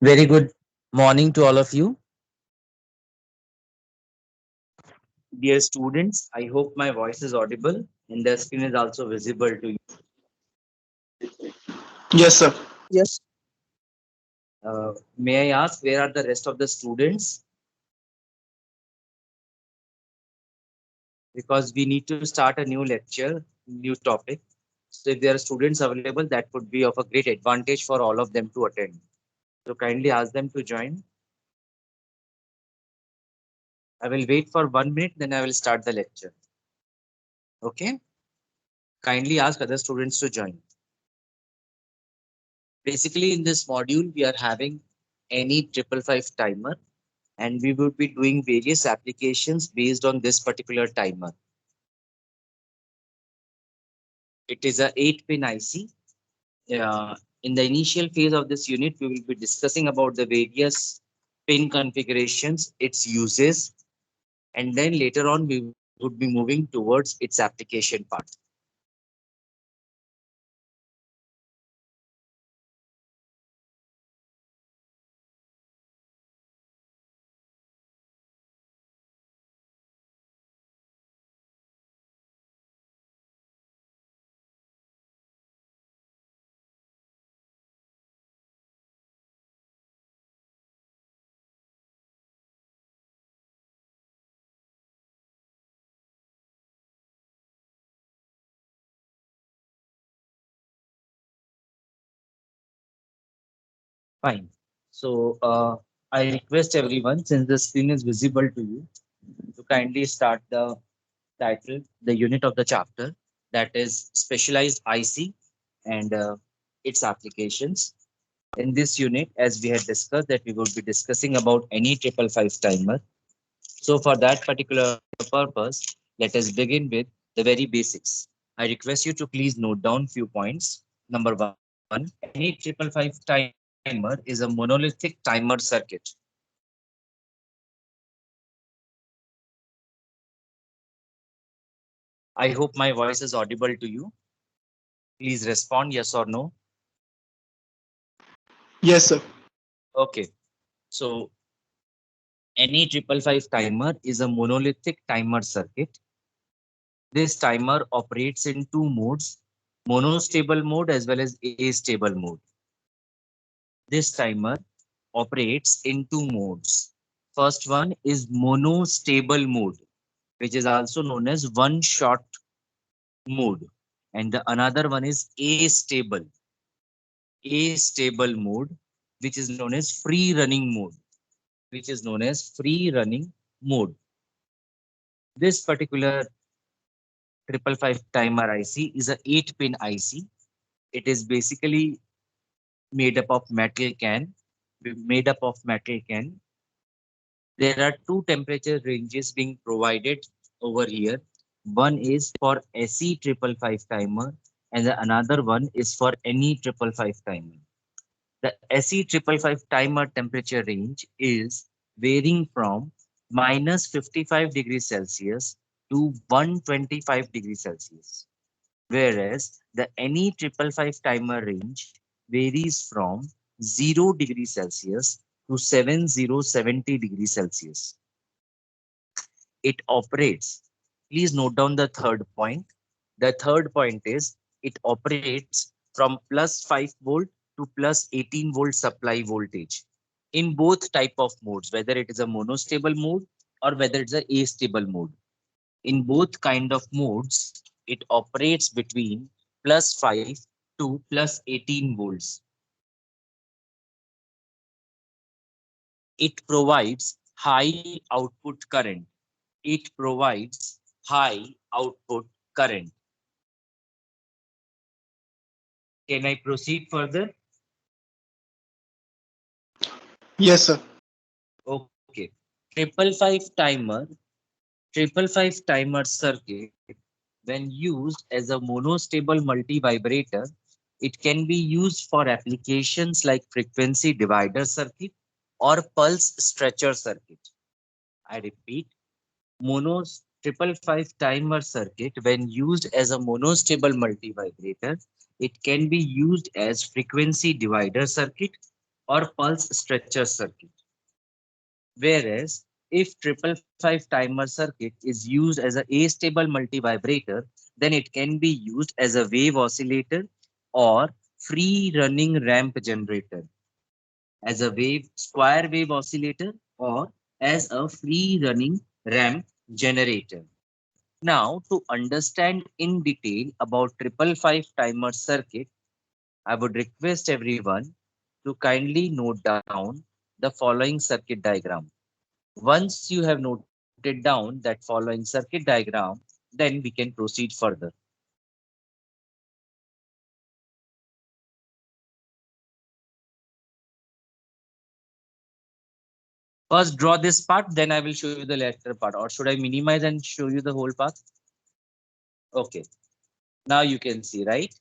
Very good morning to all of you. Dear students, I hope my voice is audible and the screen is also visible to you. Yes, sir. Yes, May I ask where are the rest of the students? Because we need to start a new lecture, new topic. So if there are students available, that would be of a great advantage for all of them to attend. So kindly ask them to join. I will wait for 1 minute, then I will start the lecture. Okay? Kindly ask other students to join. Basically, in this module, we are having any 555 timer and we would be doing various applications based on this particular timer. It is a 8-pin IC. In the initial phase of this unit, we will be discussing about the various pin configurations, its uses, and then later on we would be moving towards its application part. Fine. So I request everyone, since the screen is visible to you, to kindly start the title, the unit of the chapter, that is specialized IC and its applications. In this unit, as we had discussed, that we would be discussing about any 555 timer. So for that particular purpose, let us begin with the very basics. I request you to please note down few points. Number one, any 555 timer is a monolithic timer circuit. I hope my voice is audible to you. Please respond yes or no. Yes, sir. Okay. So any 555 timer is a monolithic timer circuit. This timer operates in two modes, monostable mode as well as astable mode. This timer operates in two modes. First one is monostable mode, which is also known as one shot mode. And the another one is astable mode, which is known as free running mode, This particular 555 timer IC is a 8-pin IC. It is basically made up of metal can, made up of metal can. There are two temperature ranges being provided over here. One is for SE 555 timer and the another one is for any 555 timer. The SE 555 timer temperature range is varying from minus 55 degrees Celsius to 125 degrees Celsius, whereas the any 555 timer range varies from 0 degrees Celsius to 7070 degrees Celsius. It operates. Please note down the third point. The third point is it operates from plus 5 volt to plus 18 volt supply voltage in both type of modes, whether it is a monostable mode or whether it's a astable mode. In both kind of modes, it operates between plus 5 to plus 18 volts. It provides high output current. It provides high output current. Can I proceed further? Yes, sir. Okay. 555 timer, 555 timer circuit, when used as a monostable multi-vibrator, it can be used for applications like frequency divider circuit or pulse stretcher circuit. I repeat, monos 555 timer circuit, when used as a monostable multi-vibrator, it can be used as frequency divider circuit or pulse stretcher circuit. Whereas if 555 timer circuit is used as a astable multivibrator, then it can be used as a wave oscillator or free running ramp generator, as a wave square wave oscillator or as a free running ramp generator. Now, to understand in detail about 555 timer circuit, I would request everyone to kindly note down the following circuit diagram. Once you have noted down that following circuit diagram, then we can proceed further. First, draw this part, then I will show you the later part. Or should I minimize and show you the whole part? Okay, now you can see, right?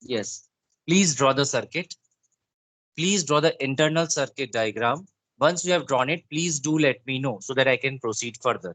Yes. Please draw the circuit. Please draw the internal circuit diagram. Once you have drawn it, please do let me know so that I can proceed further.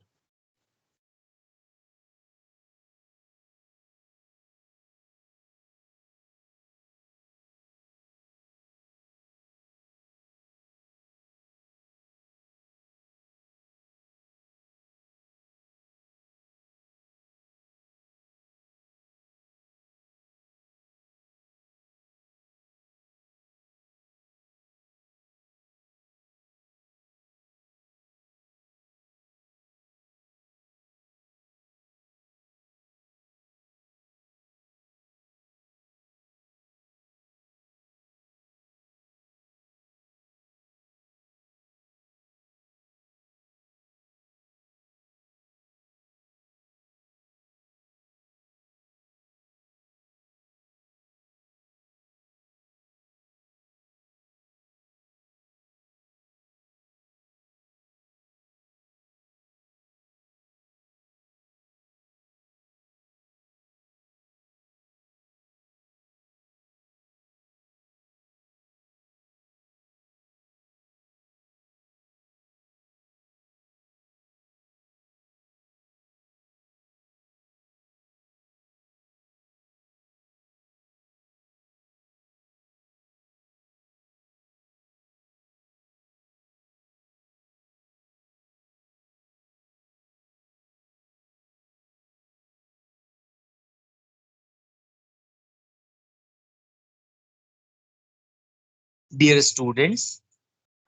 Dear students,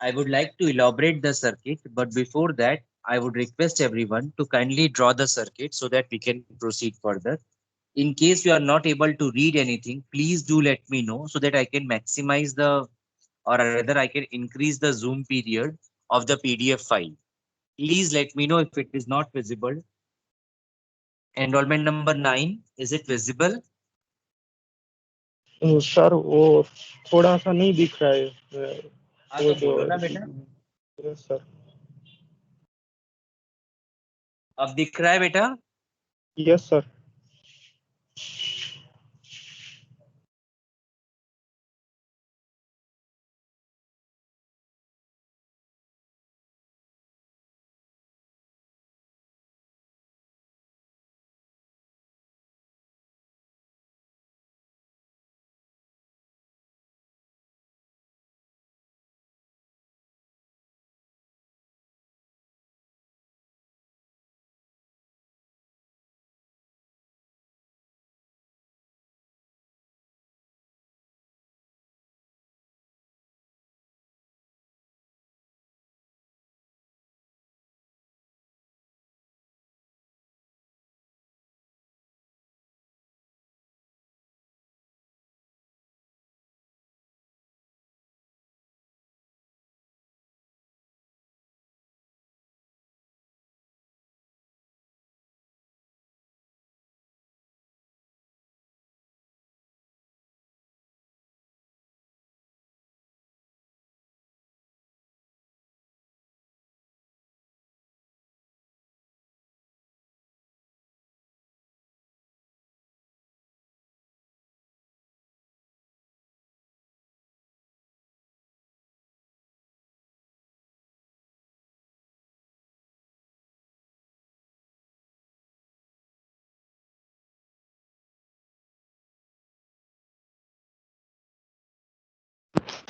I would like to elaborate the circuit, but before that, I would request everyone to kindly draw the circuit so that we can proceed further. In case you are not able to read anything, please do let me know so that I can maximize the, or rather I can increase the zoom period of the PDF file. Please let me know if it is not visible. Enrollment number 9, is it visible? Sir वो थोड़ा सा नहीं दिख रहा है हाँ वो तो जो बोलो ना बेटा। यस सर अब दिख रहा है बेटा? यस सर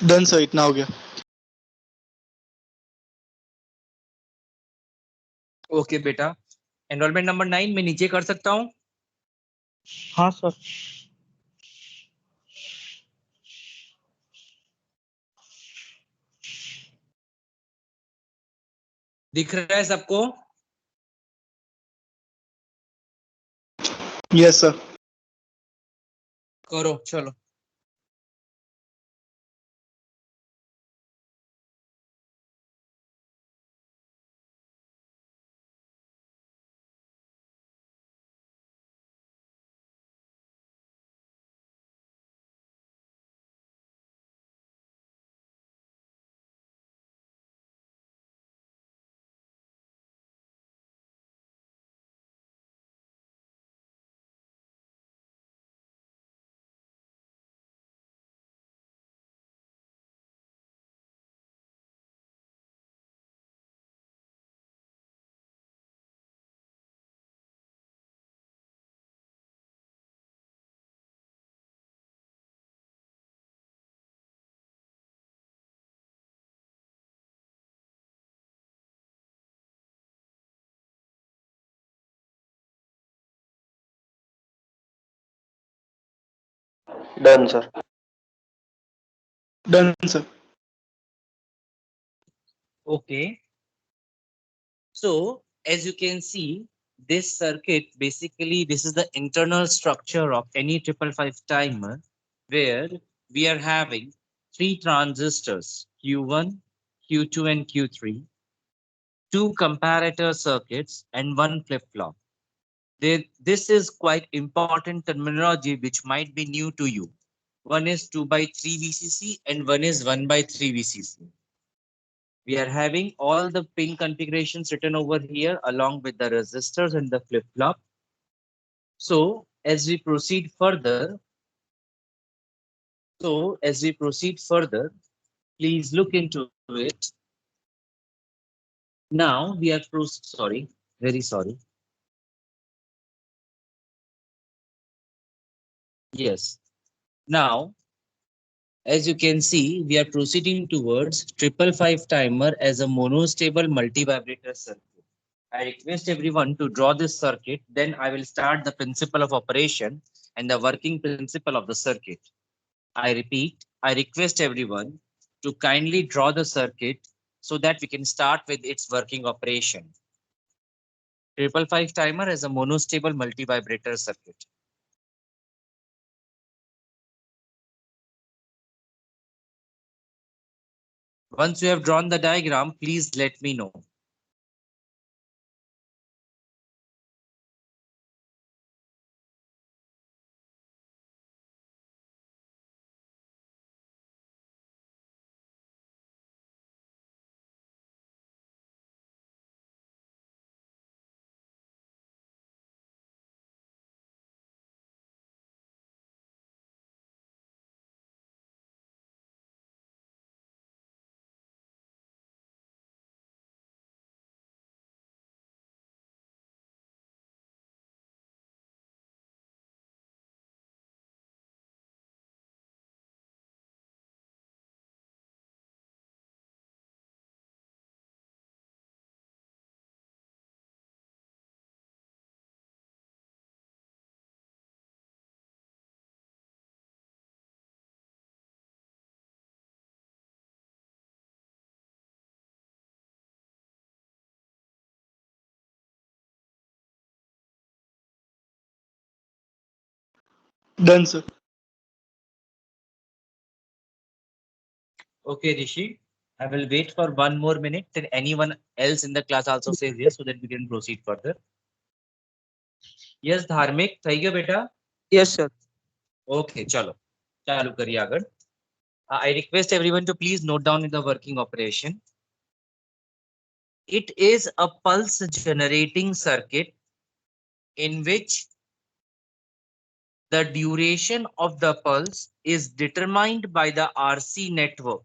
डन सर, इतना हो गया। ओके बेटा, एनरोलमेंट नंबर 9 मैं नीचे कर सकता हूँ? हाँ सर। दिख रहा है सबको? Yes sir. करो चलो। Done sir. Done sir. Okay. So as you can see, this circuit basically this is the internal structure of any 555 timer where we are having three transistors Q1, Q2, and Q3, two comparator circuits, and one flip-flop. This is quite important terminology which might be new to you. One is 2 by 3 VCC and one is 1 by 3 VCC. We are having all the pin configurations written over here along with the resistors and the flip-flop. So as we proceed further, please look into it. Now we are sorry, very sorry. Yes. Now, as you can see, we are proceeding towards 555 timer as a monostable multi-vibrator circuit. I request everyone to draw this circuit, then I will start the principle of operation and the working principle of the circuit. I repeat, I request everyone to kindly draw the circuit so that we can start with its working operation. 555 timer as a monostable multi-vibrator circuit. Once you have drawn the diagram, please let me know. Done sir. Okay, Rishi, I will wait for 1 more minute. Then anyone else in the class also says yes, so that we can proceed further. Yes, Dharmik, થઈ ગયો બેટા? Yes, sir. Okay, chalo. ચાલુ કરીએ આગળ. I request everyone to please note down in the working operation. It is a pulse generating circuit in which the duration of the pulse is determined by the RC network.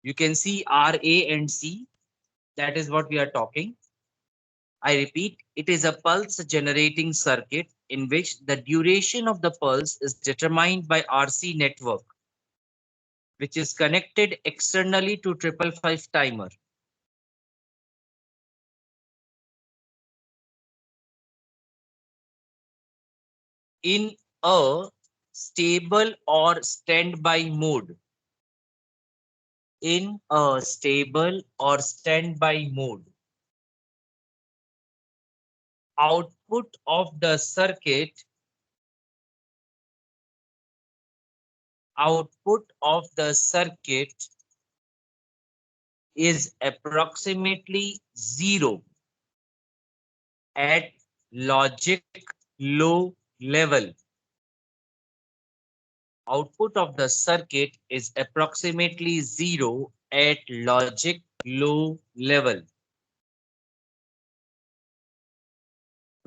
You can see R, A, and C. That is what we are talking. I repeat, it is a pulse generating circuit in which the duration of the pulse is determined by RC network. which is connected externally to 555 timer. In a stable or standby mode. In a stable or standby mode. Output of the circuit is approximately 0 at logic low level. Output of the circuit is approximately 0 at logic low level.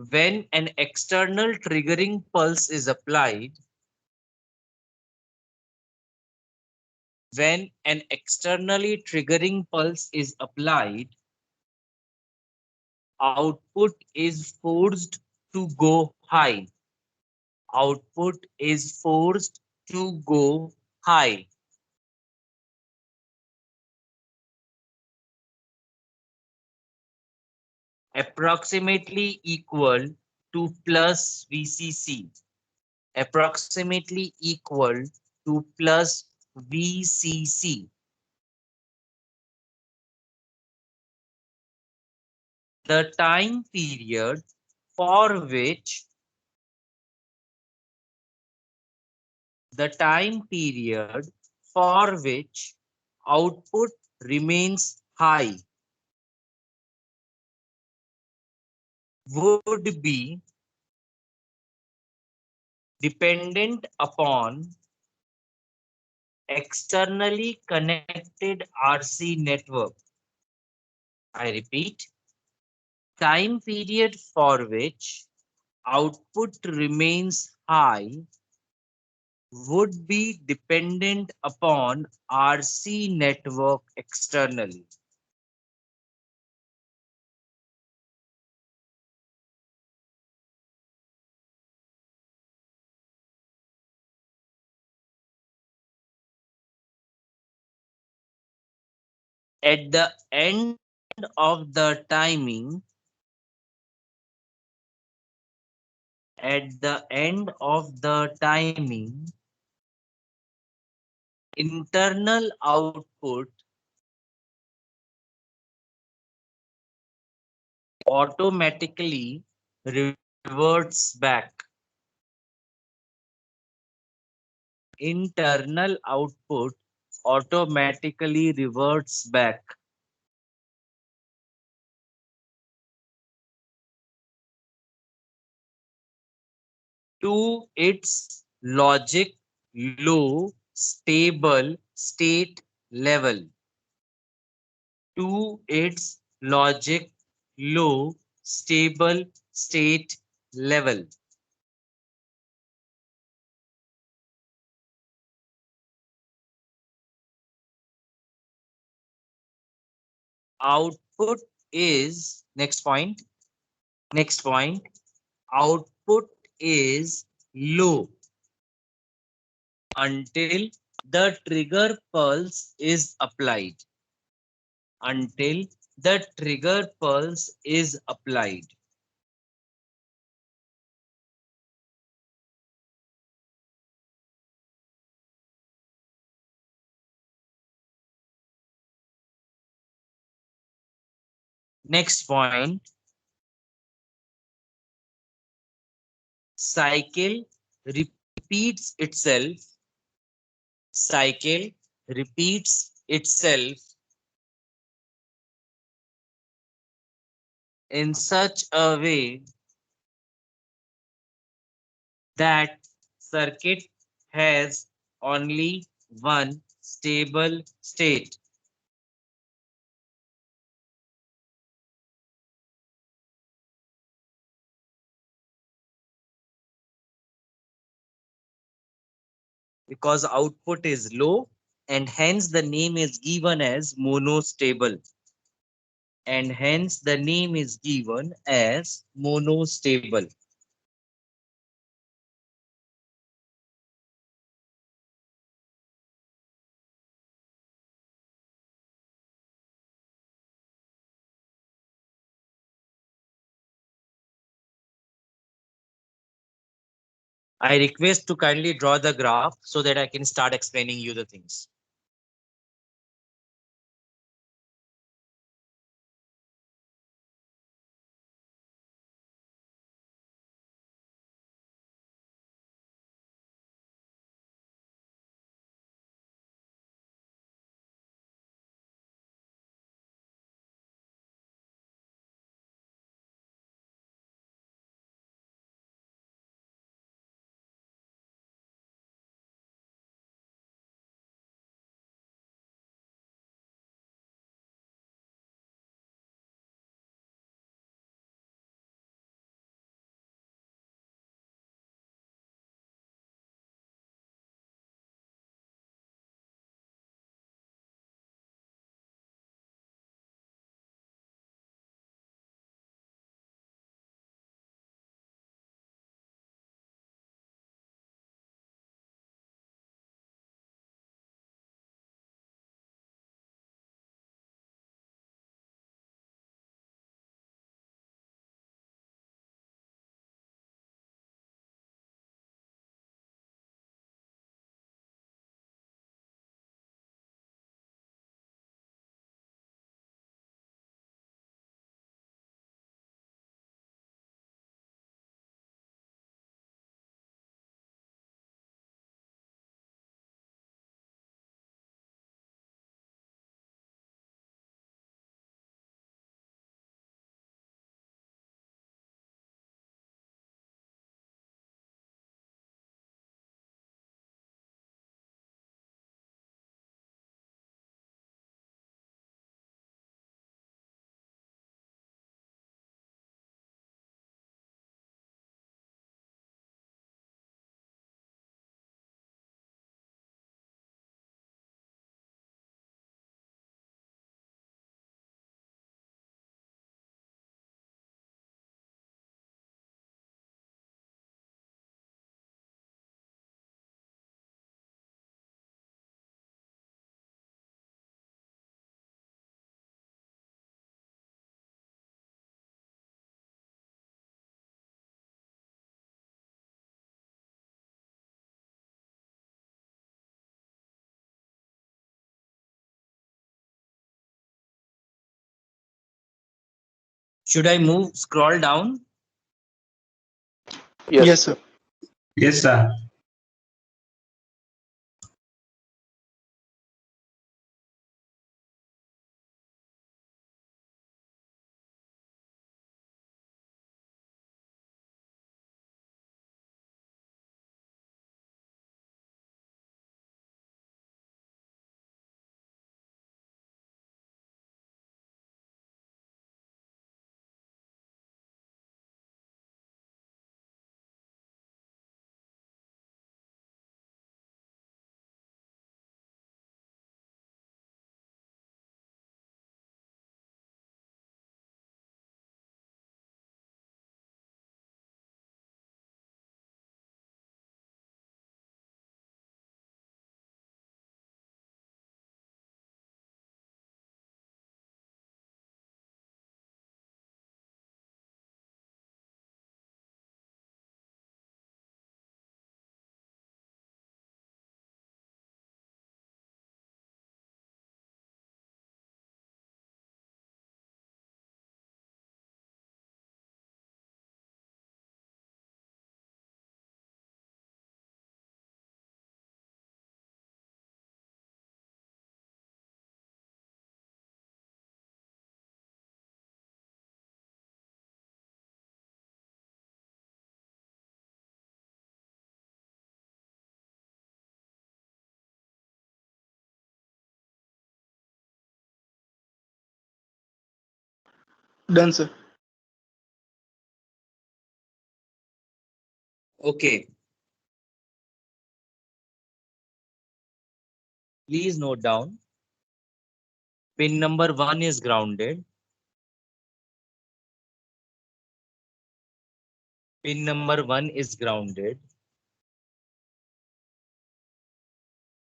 When an external triggering pulse is applied, when an externally triggering pulse is applied, output is forced to go high. Output is forced to go high. Approximately equal to plus VCC. Approximately equal to plus VCC. The time period for which output remains high would be dependent upon externally connected RC network. I repeat, time period for which output remains high would be dependent upon RC network externally. At the end of the timing, internal output automatically reverts back. Internal output automatically reverts back to its logic low stable state level. To its logic low stable state level. Output is next point. Output is low until the trigger pulse is applied. Until the trigger pulse is applied. Next point. Cycle repeats itself. Cycle repeats itself in such a way that circuit has only one stable state. Because output is low and hence the name is given as monostable. And hence the name is given as monostable. I request to kindly draw the graph so that I can start explaining you the things. Should I scroll down? Yes, sir. Yes, sir. Done, sir. Okay. Please note down. Pin number 1 is grounded. Pin number 1 is grounded.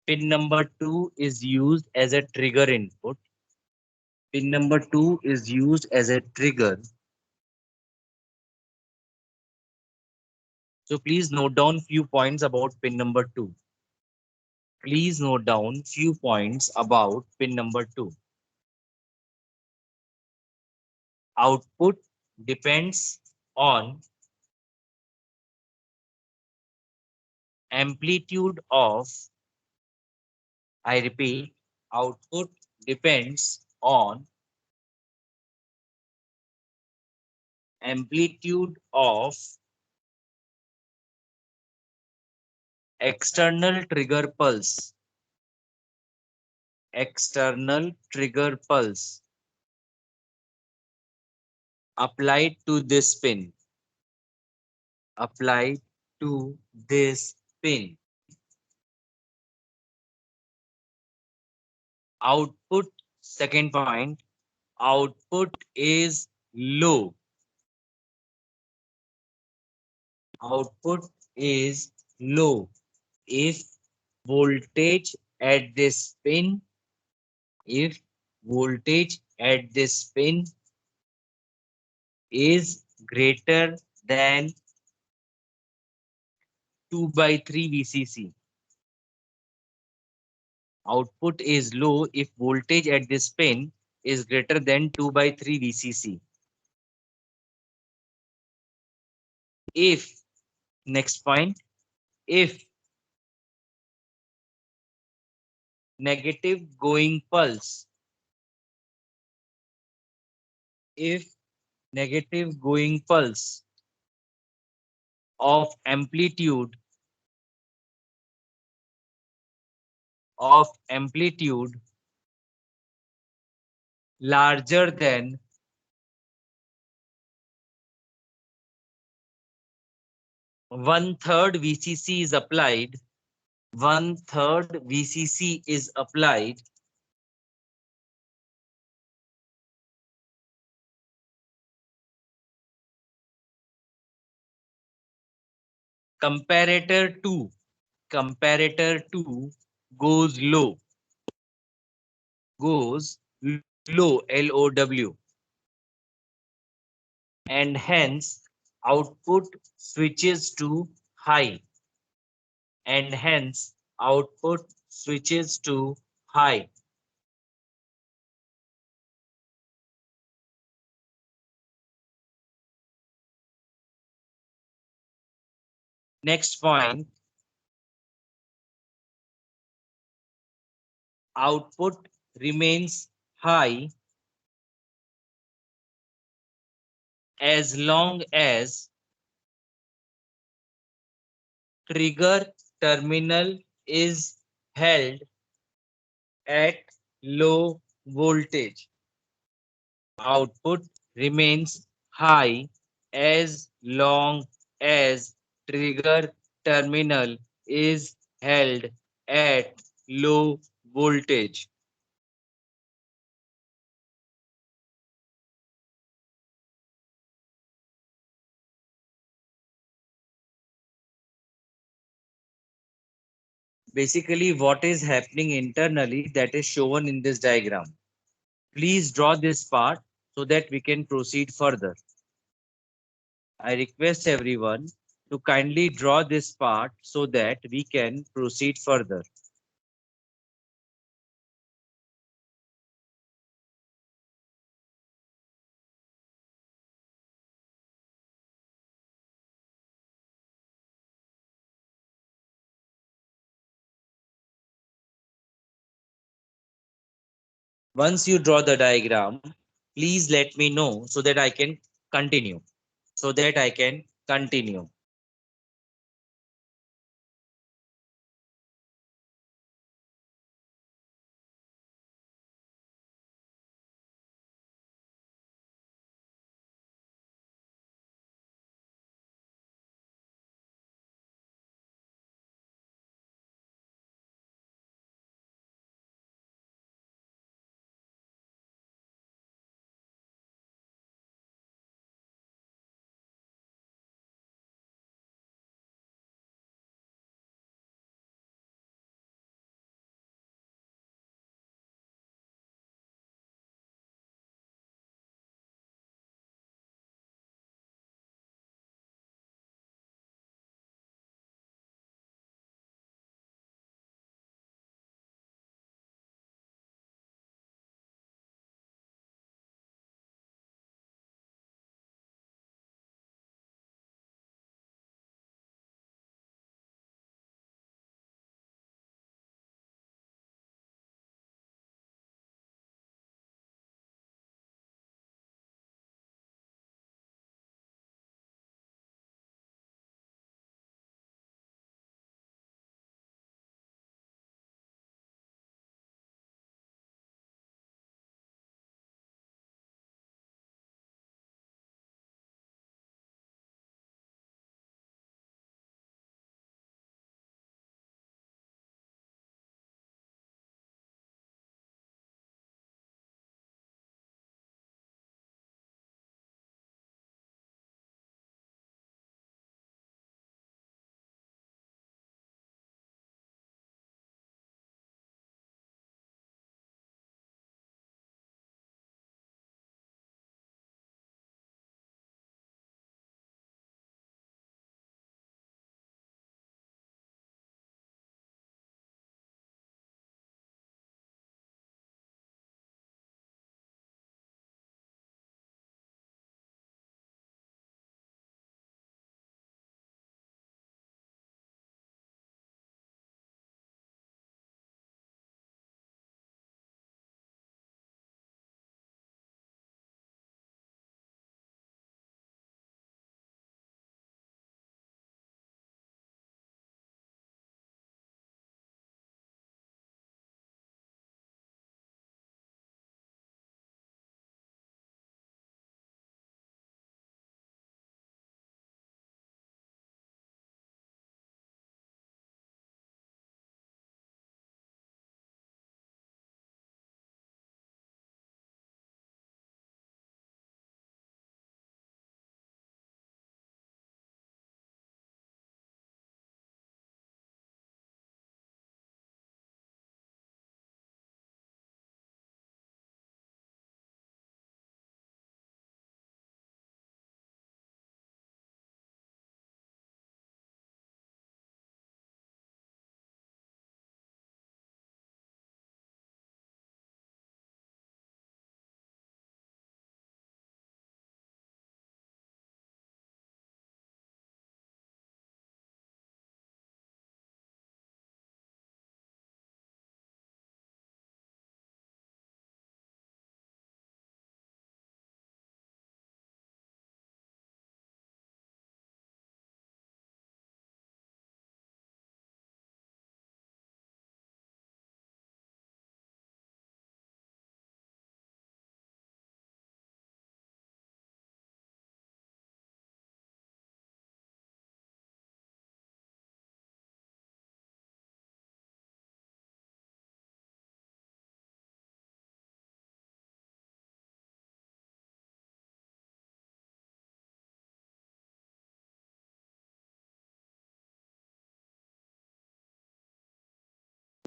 Pin number 2 is used as a trigger input. Pin number 2 is used as a trigger. So please note down few points about pin number 2. Please note down few points about pin number 2. Output depends on amplitude of, I repeat, output depends on amplitude of external trigger pulse. External trigger pulse applied to this pin. Applied to this pin. Output, second point, output is low. Output is low if voltage at this pin, if voltage at this pin is greater than 2/3 VCC. Output is low if voltage at this pin is greater than 2/3 VCC. If, next point, if negative going pulse, if negative going pulse of amplitude larger than 1/3 VCC is applied, 1/3 VCC is applied, comparator 2 goes low, goes low, LOW, and hence output switches to high, and hence output switches to high. Next point, output remains high as long as trigger terminal is held at low voltage. Output remains high as long as trigger terminal is held at low voltage. Basically, what is happening internally, that is shown in this diagram. Please draw this part so that we can proceed further. I request everyone to kindly draw this part so that we can proceed further. Once you draw the diagram, please let me know so that I can continue. So that I can continue.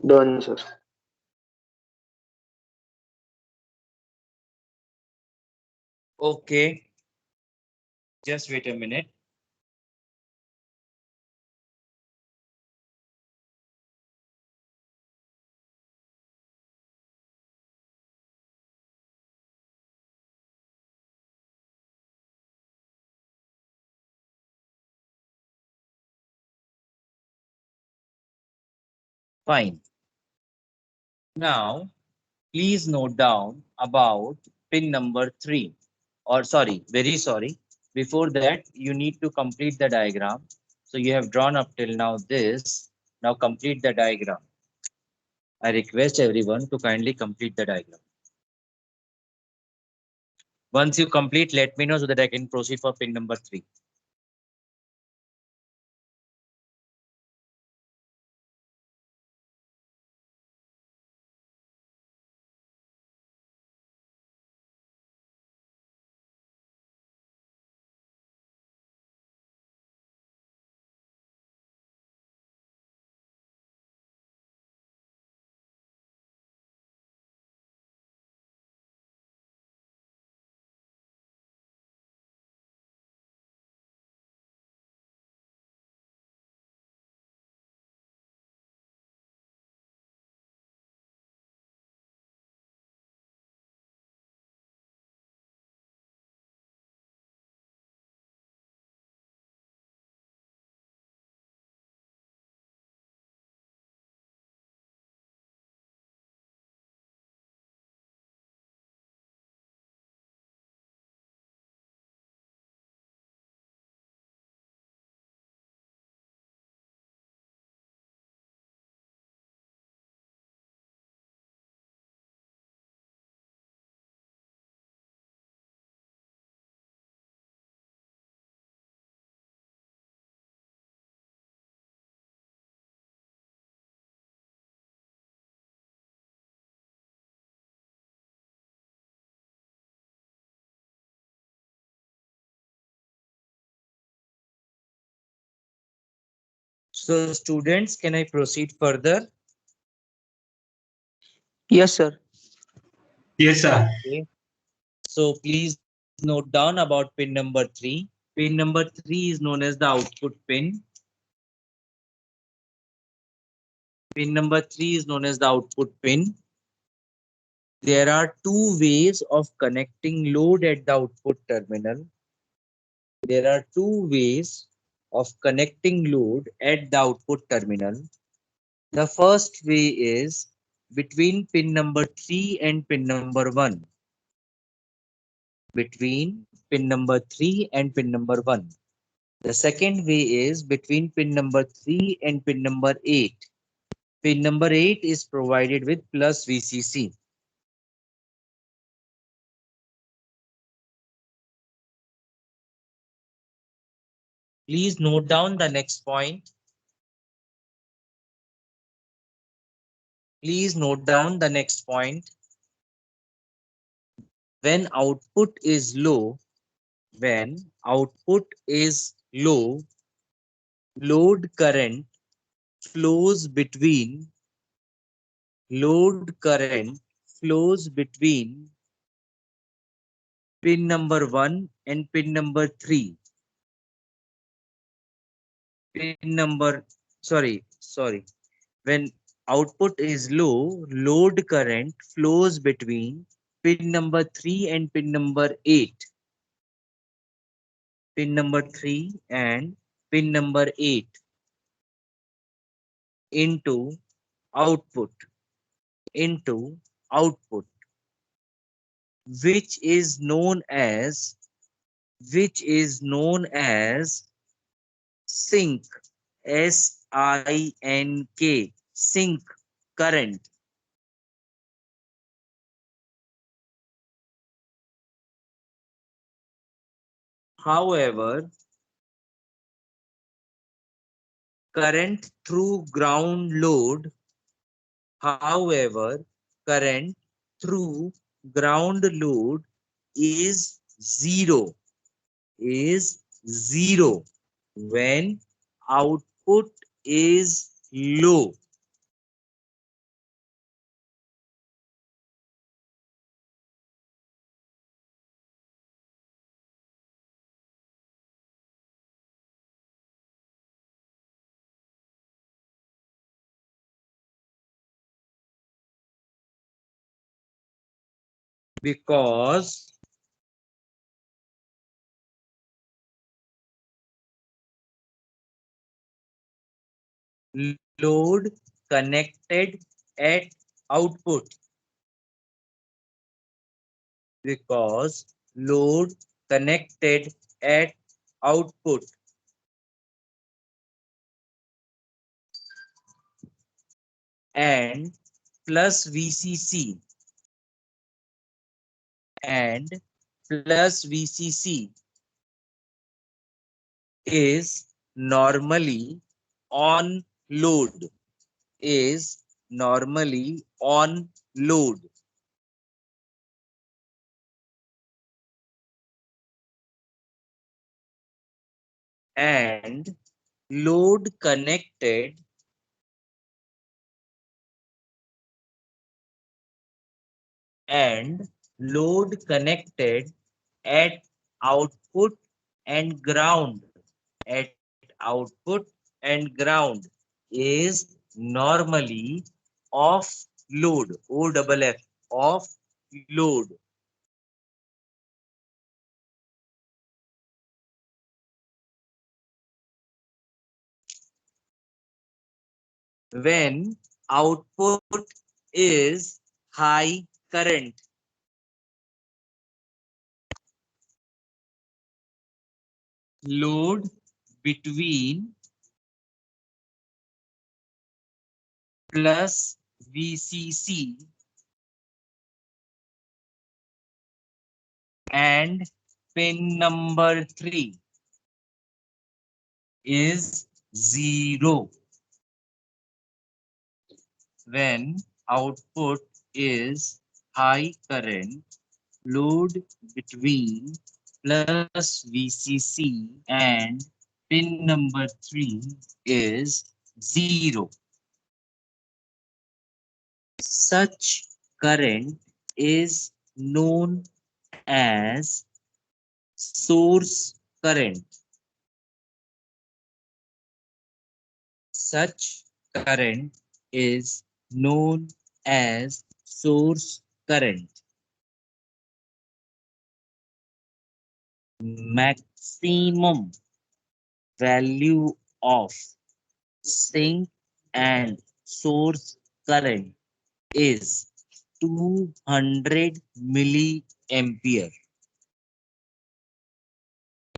Done, sir. Okay, just wait a minute. Fine. Now, please note down about pin number 3. Or sorry, very sorry. Before that, you need to complete the diagram. So you have drawn up till now this. Now complete the diagram. I request everyone to kindly complete the diagram. Once you complete, let me know so that I can proceed for pin number 3. So students, can I proceed further? Yes, sir. Yes, sir. Okay. So please note down about pin number 3. Pin number 3 is known as the output pin. Pin number 3 is known as the output pin. There are two ways of connecting load at the output terminal. There are two ways of connecting load at the output terminal. The first way is between pin number 3 and pin number 1. Between pin number 3 and pin number 1. The second way is between pin number 3 and pin number 8. Pin number 8 is provided with plus VCC. Please note down the next point. Please note down the next point. When output is low, load current flows between pin number 1 and pin number 3. Pin number, sorry. When output is low, load current flows between pin number 3 and pin number 8. Pin number 3 and pin number 8 into output, into output, which is known as sink, SINK, sink current. However, current through ground load, however, current through ground load is zero, is zero when output is low. because load connected at output, because load connected at output and plus VCC and plus VCC is normally on load, is normally on load. And load connected and load connected at output and ground, at output and ground is normally off load, OFF, off load. When output is high current, load between plus VCC and pin number 3 is 0. When output is high current, load between plus VCC and pin number 3 is 0. Such current is known as source current. Such current is known as source current. Maximum value of sink and source current is 200 milliampere.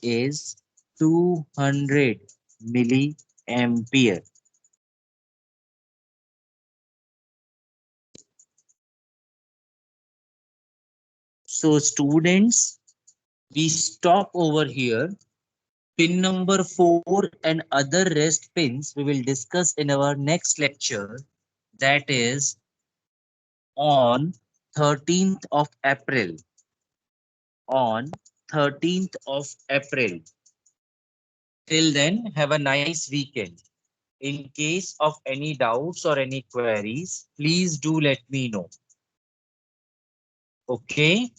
Is 200 milliampere. So students, we stop over here. Pin number 4 and other rest pins we will discuss in our next lecture, that is on 13th of April. On 13th of April. Till then, have a nice weekend. In case of any doubts or any queries, please do let me know. Okay.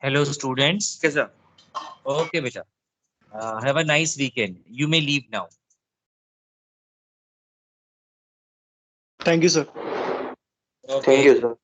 Hello, students. Okay, sir. Okay, beta. Have a nice weekend. You may leave now. Thank you, sir. Okay. Thank you, sir.